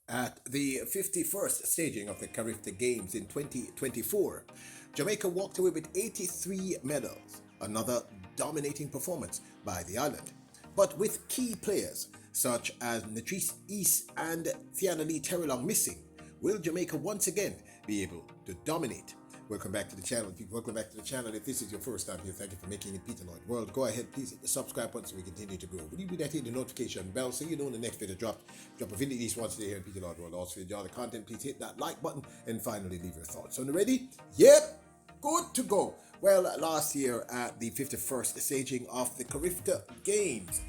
At the 51st staging of the Carifta Games in 2024, Jamaica walked away with 83 medals, another dominating performance by the island. But with key players such as Natrice East and Thiana Lee Terrelong missing, will Jamaica once again be able to dominate? Welcome back to the channel, people. Welcome back to the channel. If this is your first time here, thank you for making it Peter Lloyd World. Go ahead, please hit the subscribe button so we continue to grow. Will you do that, hit the notification bell so you know when the next video drop a video at least once a day here in Peter Lloyd World. Also, if you enjoy the content, please hit that like button and finally leave your thoughts. So, ready? Yep, good to go. Well, last year at the 51st staging of the Carifta Games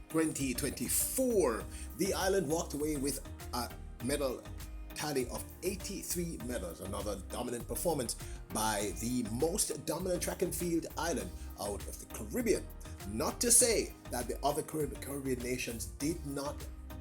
2024, the island walked away with a medal tally of 83 medals, another dominant performance by the most dominant track and field island out of the Caribbean. Not to say that the other Caribbean nations did not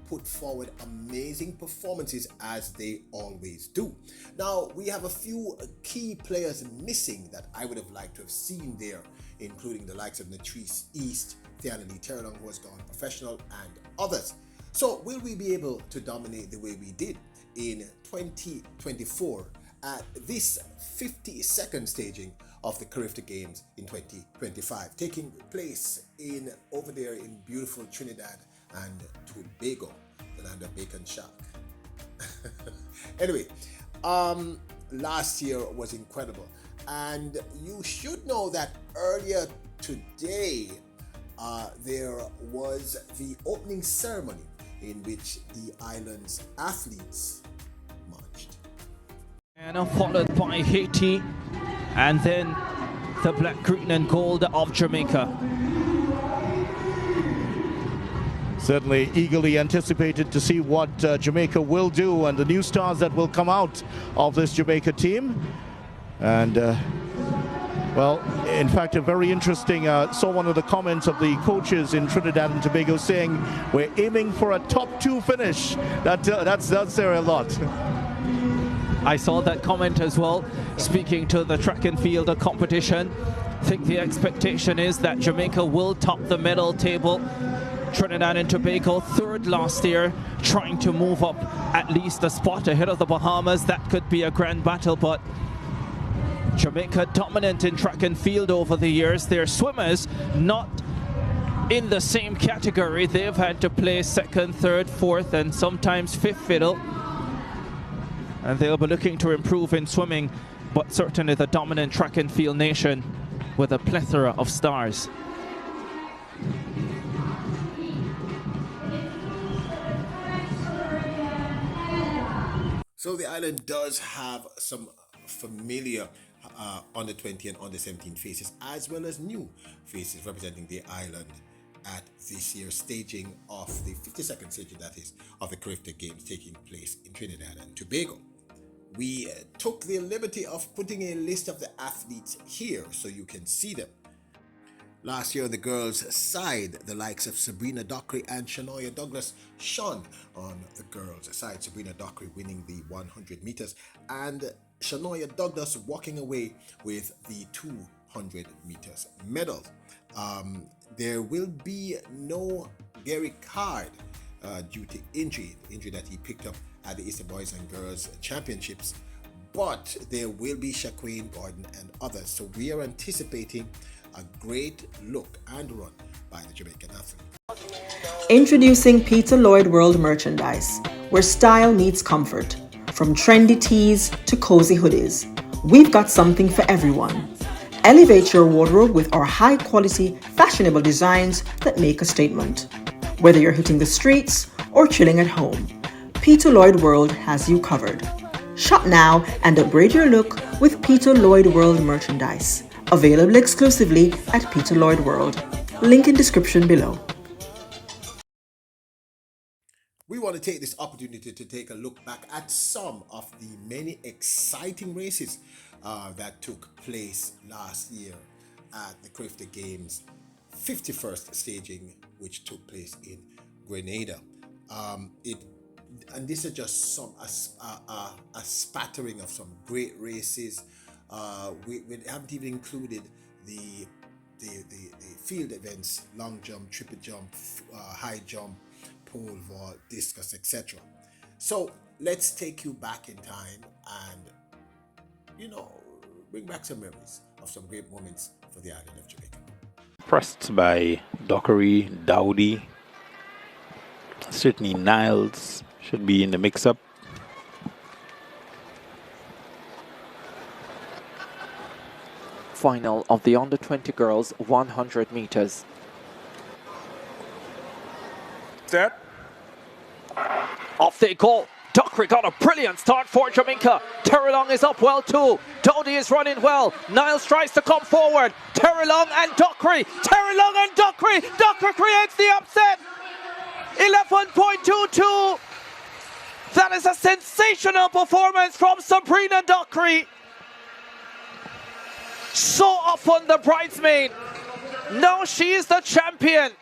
put forward amazing performances as they always do. Now, we have a few key players missing that I would have liked to have seen there, including the likes of Natrice East, Thiana Lee Terrelong, who has gone professional, and others. So, will we be able to dominate the way we did in 2024 at this 52nd staging of the Carifta Games in 2025, taking place in over there in beautiful Trinidad and Tobago, the land of bacon shark. Anyway, last year was incredible, and you should know that earlier today there was the opening ceremony in which the island's athletes marched. And followed by Haiti, and then the black, green and gold of Jamaica. Certainly eagerly anticipated to see what Jamaica will do and the new stars that will come out of this Jamaica team. And well, in fact, a very interesting, saw one of the comments of the coaches in Trinidad and Tobago saying, we're aiming for a top 2 finish. That's there a lot. I saw that comment as well, speaking to the track and field competition. I think the expectation is that Jamaica will top the medal table. Trinidad and Tobago, 3rd last year, trying to move up at least a spot ahead of the Bahamas. That could be a grand battle, but Jamaica dominant in track and field over the years. Their swimmers not in the same category. They've had to play 2nd, 3rd, 4th, and sometimes 5th fiddle. And they'll be looking to improve in swimming, but certainly the dominant track and field nation with a plethora of stars. So the island does have some familiar under 20 and under 17 faces, as well as new faces representing the island at this year's staging of the 52nd staging, that is, of the Carifta Games taking place in Trinidad and Tobago. We took the liberty of putting a list of the athletes here so you can see them. Last year on the girls' side, the likes of Sabrina Dockery and Shanoya Douglas shone on the girls' side. Sabrina Dockery winning the 100 meters and Shanoya Douglas walking away with the 200 meters medal. There will be no Gary Card due to injury that he picked up at the Eastern Boys and Girls Championships, but there will be Shaquille Gordon and others. So we are anticipating a great look and run by the Jamaican athlete. Introducing Peter Lloyd World merchandise, where style meets comfort. From trendy tees to cozy hoodies, we've got something for everyone. Elevate your wardrobe with our high-quality, fashionable designs that make a statement. Whether you're hitting the streets or chilling at home, Peter Lloyd World has you covered. Shop now and upgrade your look with Peter Lloyd World merchandise. Available exclusively at Peter Lloyd World. Link in description below. We want to take this opportunity to take a look back at some of the many exciting races that took place last year at the Carifta Games 51st staging, which took place in Grenada. And this is just some a spattering of some great races. We haven't even included the field events: long jump, triple jump, high jump, pole vault, discus, etc. So let's take you back in time and, bring back some memories of some great moments for the island of Jamaica. Pressed by Dockery, Dowdy, certainly Niles should be in the mix-up. Final of the under-20 girls 100 meters. Set. Off they go. Dockery got a brilliant start for Jamaica. Terrelong is up well too. Dowdy is running well. Niles tries to come forward. Terrelong and Dockery. Terrelong and Dockery. Dockery creates the upset. 11.22. That is a sensational performance from Sabrina Dockery. So often the bridesmaid. Now she is the champion.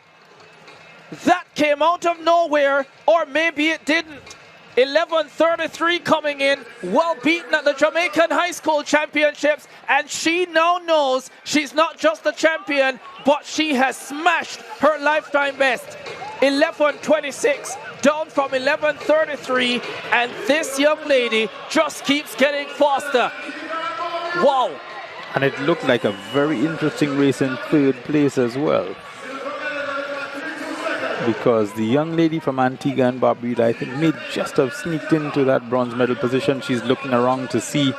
That came out of nowhere, or maybe it didn't. 11.33 coming in, well beaten at the Jamaican High School Championships, and she now knows she's not just the champion, but she has smashed her lifetime best. 11.26, down from 11.33, and this young lady just keeps getting faster. Wow. And it looked like a very interesting race in third place as well, because the young lady from Antigua and Barbuda, I think, may just have sneaked into that bronze medal position. She's looking around to see.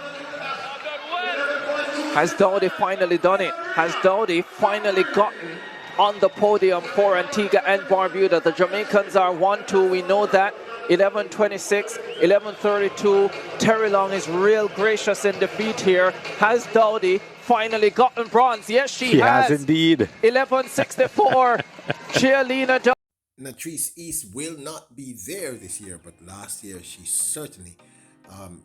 Has Dowdy finally done it? Has Dowdy finally gotten on the podium for Antigua and Barbuda? The Jamaicans are 1-2, we know that. 11.26, 11.32. Terrelong is real gracious in defeat here. Has Dowdy finally gotten bronze? Yes, she has. She has indeed. 11.64. Gialina Dowdy. Natrice East will not be there this year, but last year she certainly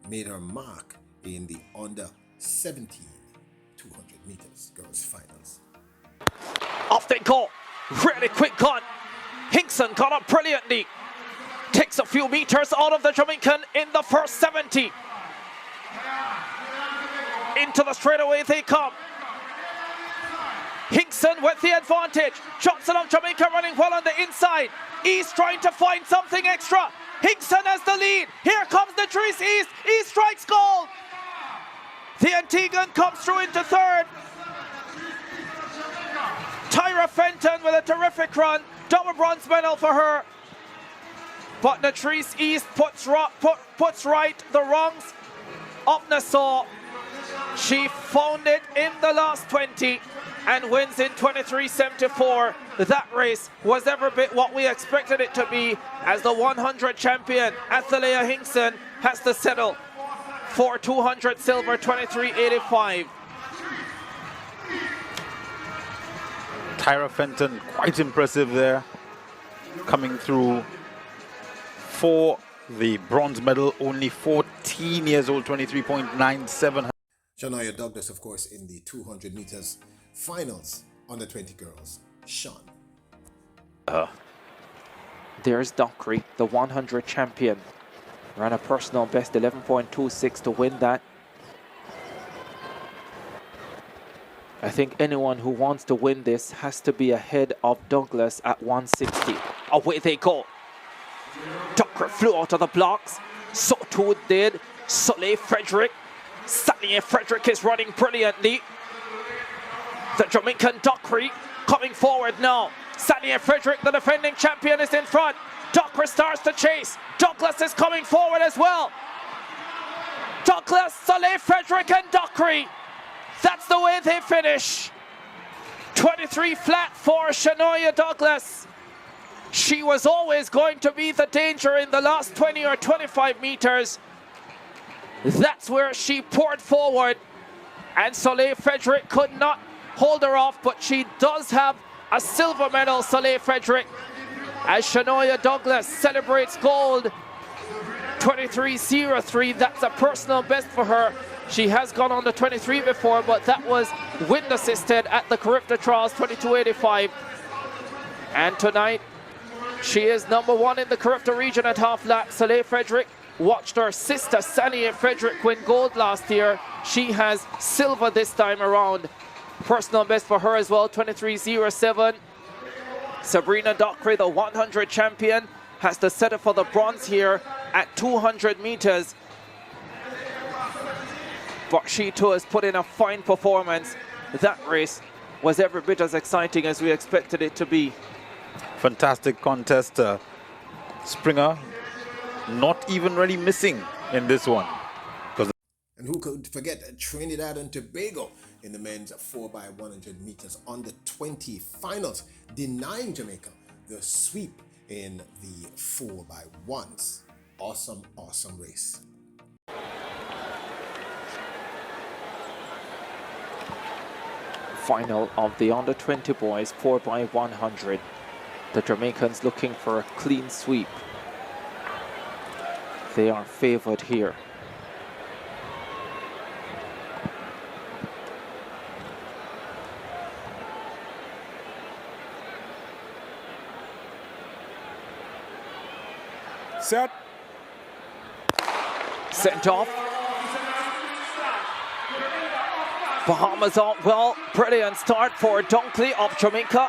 made her mark in the under 17 200 meters girls finals. Off they go. Really quick gun. Hinkson got up brilliantly. Takes a few meters out of the Jamaican in the first 70. Into the straightaway they come. Hinkson with the advantage. Johnson of Jamaica running well on the inside. East trying to find something extra. Hinkson has the lead. Here comes the Natrice East. East strikes gold. The Antiguan comes through into third. Tyra Fenton with a terrific run. Double bronze medal for her. But Natrice East puts right the wrongs of Nassau. She found it in the last 20 and wins in 23.74. That race was every bit what we expected it to be, as the 100 champion Athalea Hinkson has to settle for 200 silver, 23.85. Tyra Fenton, quite impressive there, coming through for the bronze medal, only 14 years old, 23.97. Shanoya Douglas, of course, in the 200 meters finals under 20 girls. Sean. There's Dockery, the 100 champion. Ran a personal best 11.26 to win that. I think anyone who wants to win this has to be ahead of Douglas at 160. Away they go. Dockery flew out of the blocks. So too did Soleil Frederick. Sally Frederick is running brilliantly. The Jamaican Dockery coming forward now. Sally Frederick, the defending champion, is in front. Dockery starts to chase. Douglas is coming forward as well. Douglas, Soleil Frederick and Dockery. That's the way they finish. 23 flat for Shanoya Douglas. She was always going to be the danger in the last 20 or 25 meters. That's where she poured forward, and Soleil Frederick could not hold her off, but she does have a silver medal, Soleil Frederick, as Shanoya Douglas celebrates gold. 23.03, that's a personal best for her. She has gone on the 23 before, but that was wind assisted at the Carifta trials, 22.85. And tonight, she is number one in the Carifta region at half lap. Soleil Frederick watched her sister Sally Frederick win gold last year. She has silver this time around. Personal best for her as well, 23.07. Sabrina Dockery, the 100 champion, has to settle for the bronze here at 200 meters. But she too has put in a fine performance. That race was every bit as exciting as we expected it to be. Fantastic contest. Springer not even really missing in this one. And who could forget Trinidad and Tobago in the men's 4x100 meters on the 20 finals, denying Jamaica the sweep in the 4x1s. Awesome, awesome race. Final of the under 20 boys 4x100. The Jamaicans looking for a clean sweep. They are favored here. Set. Sent off. Bahamas on well. Brilliant start for Dunkley of Jamaica.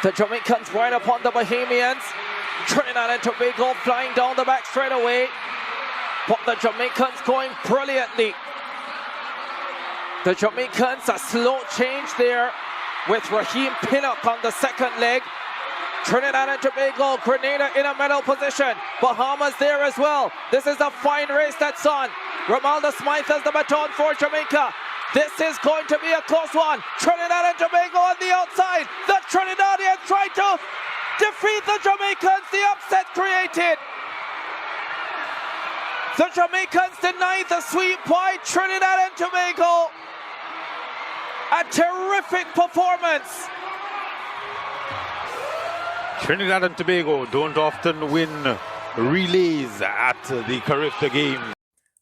The Jamaicans right upon the Bahamians. Trinidad and Tobago flying down the back straight away. But the Jamaicans going brilliantly. The Jamaicans, a slow change there with Raheem Pinnock on the second leg. Trinidad and Tobago, Grenada in a medal position. Bahamas there as well. This is a fine race that's on. Romaldo Smythe has the baton for Jamaica. This is going to be a close one. Trinidad and Tobago on the outside. The Trinidadians try to defeat the Jamaicans. The upset created. The Jamaicans denied the sweep by Trinidad and Tobago. A terrific performance. Trinidad and Tobago don't often win relays at the Carifta game.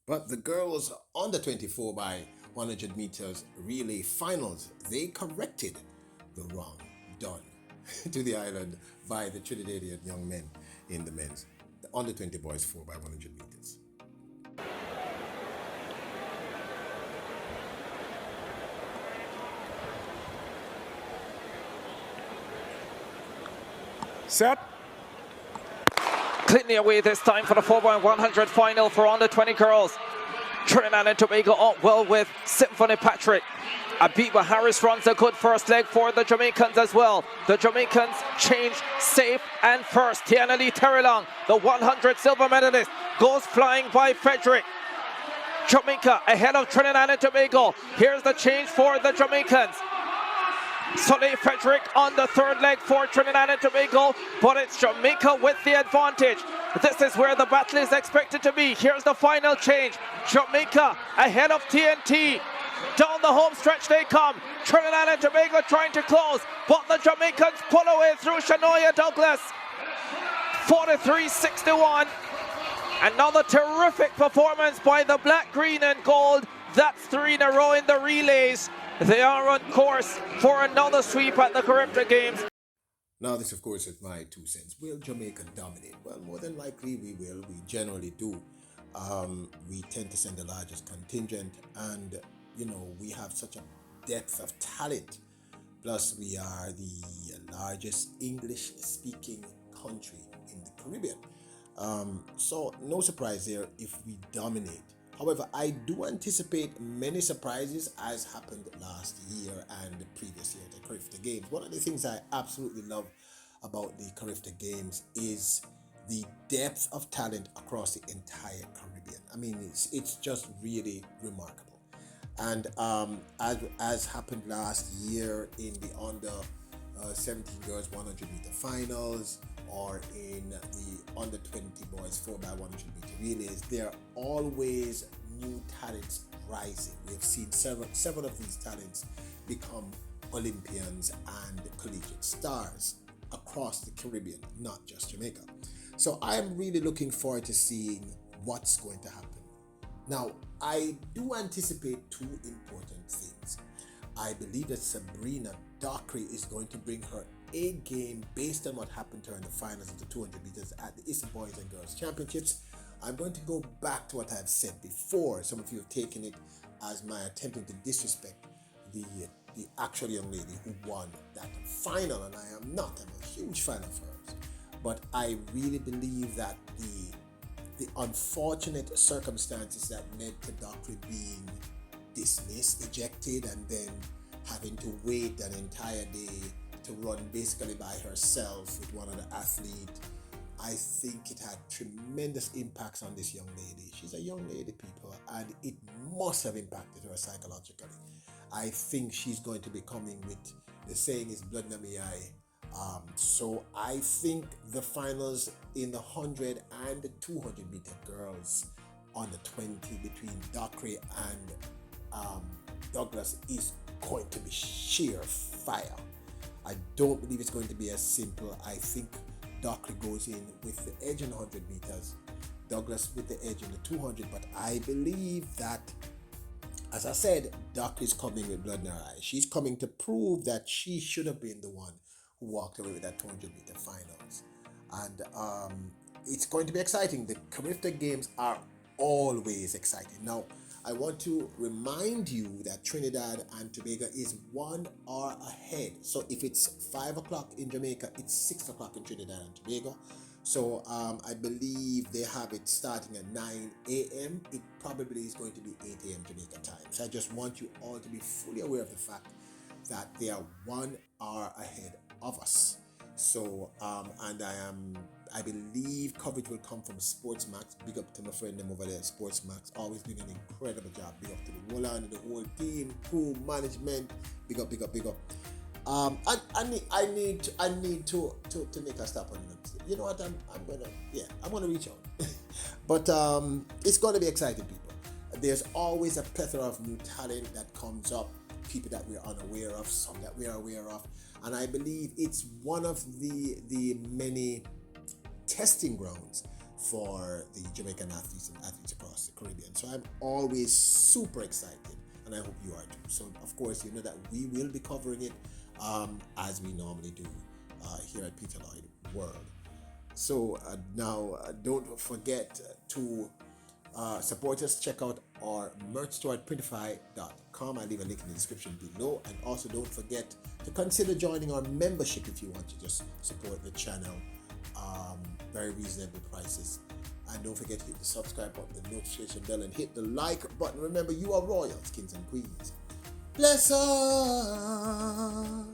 But the girls on the 24x100 meters relay finals, they corrected the wrong done to the island by the Trinidadian young men in the men's, the under 20 boys 4x100 meters. Set. Cleanly away this time for the 4x100 final for under 20 girls. Trinidad and Tobago up well with Symphony Patrick. Abiba Harris runs a good first leg for the Jamaicans as well. The Jamaicans change safe and first. Tiana Lee Terrelong, the 100 silver medalist, goes flying by Frederick. Jamaica ahead of Trinidad and Tobago. Here's the change for the Jamaicans. Soleil Frederick on the third leg for Trinidad and Tobago, but it's Jamaica with the advantage. This is where the battle is expected to be. Here's the final change. Jamaica ahead of TNT. Down the home stretch they come. Trinidad and Tobago trying to close, but the Jamaicans pull away through Shanoya Douglas. 43-61. Another terrific performance by the black, green and gold. That's 3 in a row in the relays. They are on course for another sweep at the Carifta Games. Now this of course is my 2 cents. Will Jamaica dominate? Well, more than likely we will. We generally do. We tend to send the largest contingent, and you know, we have such a depth of talent. Plus we are the largest English speaking country in the Caribbean. So no surprise there if we dominate. However, I do anticipate many surprises, as happened last year and the previous year at the Carifta Games. One of the things I absolutely love about the Carifta Games is the depth of talent across the entire Caribbean. I mean, it's just really remarkable. And as happened last year in the under 17 girls 100 meter finals, or in the under 20 boys 4x100 meter relays, there are always new talents rising. We have seen several of these talents become Olympians and collegiate stars across the Caribbean, not just Jamaica. So I am really looking forward to seeing what's going to happen. Now, I do anticipate 2 important things. I believe that Sabrina Dockery is going to bring her A game based on what happened to her in the finals of the 200 meters at the ISA Boys and Girls Championships. I'm going to go back to what I've said before. Some of you have taken it as my attempting to disrespect the actual young lady who won that final, and I am not. I'm a huge fan of hers. But I really believe that the the unfortunate circumstances that led to Dockery being dismissed, ejected, and then having to wait an entire day to run basically by herself with one other athlete. I think it had tremendous impacts on this young lady. She's a young lady, people, and it must have impacted her psychologically. I think she's going to be coming with, the saying is blood in my eye. So I think the finals in the 100 and the 200 meter girls on the 20 between Dockery and Douglas is going to be sheer fire. I don't believe it's going to be as simple. I think Dockery goes in with the edge in 100 meters, Douglas with the edge in the 200, but I believe that, as I said, Dockery's coming with blood in her eyes. She's coming to prove that she should have been the one who walked away with that 200 meter finals. And it's going to be exciting. The Carifta games are always exciting. Now, I want to remind you that Trinidad and Tobago is 1 hour ahead. So if it's 5 o'clock in Jamaica, it's 6 o'clock in Trinidad and Tobago. So I believe they have it starting at 9 a.m. It probably is going to be 8 a.m. Jamaica time. So I just want you all to be fully aware of the fact that they are 1 hour ahead of us. So and I believe coverage will come from Sports Max. Big up to my friend them over there, Sports Max, always doing an incredible job. Big up to the whole and the whole team, crew, management. Big up, big up, big up. I need to make a stop on them. You know what? I'm gonna reach out. But it's gonna be exciting, people. There's always a plethora of new talent that comes up, people that we're unaware of, some that we are aware of, and I believe it's one of the many testing grounds for the Jamaican athletes and athletes across the Caribbean. So I'm always super excited, and I hope you are too. So of course, you know that we will be covering it as we normally do here at Peter Lloyd World. So now don't forget to support us. Check out our merch store at printify.com. I'll leave a link in the description below. And also don't forget to consider joining our membership if you want to just support the channel. Very reasonable prices. And don't forget to hit the subscribe button, the notification bell, and hit the like button. Remember, you are royals, kings and queens. Bless us.